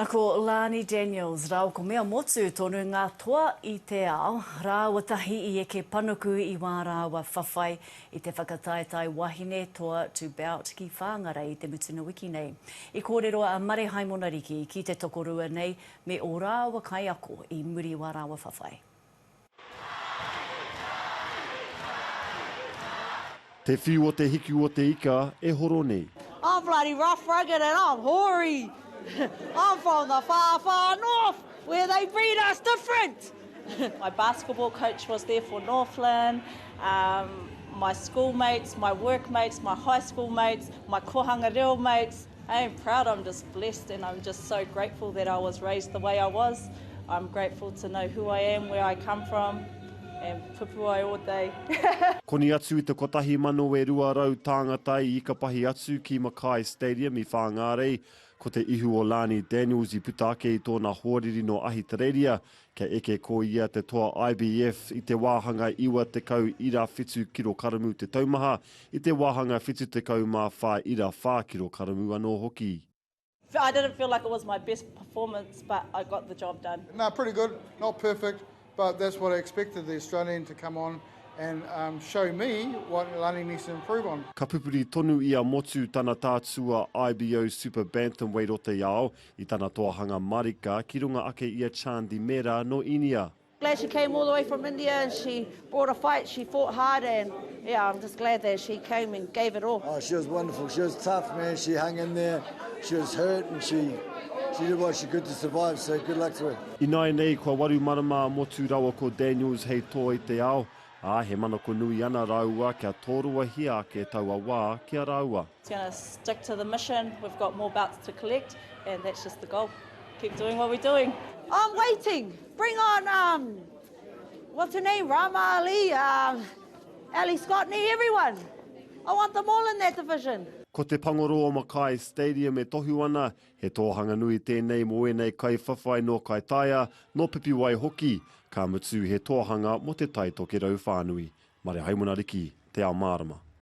Ko Lani Daniels, rau ko mea motu tonu ngā toa I te ao, rā watahi I eke panuku I wā rāua whawhai I te whakataetai Wahine Toa to Bout ki Whangārei I te mutuna wiki nei. I kōrero a Mare Haimona-Riki ki te tokorua nei me o rāua kai ako I muri wā rāua whawhai. Te whiu o te hiku o te ika e horo nei. I'm bloody rough, rugged and I'm hoary. I'm from the far, far north, where they breed us different. My basketball coach was there for Northland, my schoolmates, my workmates, my high school mates, my kohanga reo mates. I am proud, I'm just blessed and I'm just so grateful that I was raised the way I was. I'm grateful to know who I am, where I come from, and pupu ai o te. Koni atu I te kotahi mano e rua rau tāngata I ikapahi atu ki Makai Stadium I Whangārei, ko te ihu o Lani Daniels I puta ake I tōna hōriri no ahi tereiria, kia eke ko ia te toa IBF I te wāhanga iwa te kau ira whitu kiro karamu te taumaha, I te wāhanga whitu te kau mā whā ira whā kiro karamu anō hoki. I didn't feel like it was my best performance, but I got the job done. No, pretty good. Not perfect, but that's what I expected the Australian to come on and show me what Lani needs to improve on. Ka pupuri tonu I a Motu tana tātua IBO Super Bantamweight o te ao I tana toahanga marika ki runga ake ia Chandi Mera no Inia. Glad she came all the way from India and she brought a fight, she fought hard and yeah, I'm just glad that she came and gave it all. Oh, she was wonderful, she was tough, man, she hung in there, she was hurt and she did what she could to survive, so good luck to her. I nai nei kua waru marama motu rawa ko Daniels hei toa I te ao, he mana ko nui ana raua kia tōrua hia ke taua wā kia raua. It's going to stick to the mission. We've got more bouts to collect, and that's just the goal. Keep doing what we're doing. I'm waiting. Bring on, what's her name? Rama Ali, Ali Scottney, everyone. I want them all in that division. Ko te pangoro o Makai Stadium e tohu ana, he tōhanga nui tēnei mo e nei kai whawhai no kai taia, no pipi wai hoki, ka mutu he tōhanga mo te Tai Tokerau whānui. Mare Haimona-Riki, te ao mārama.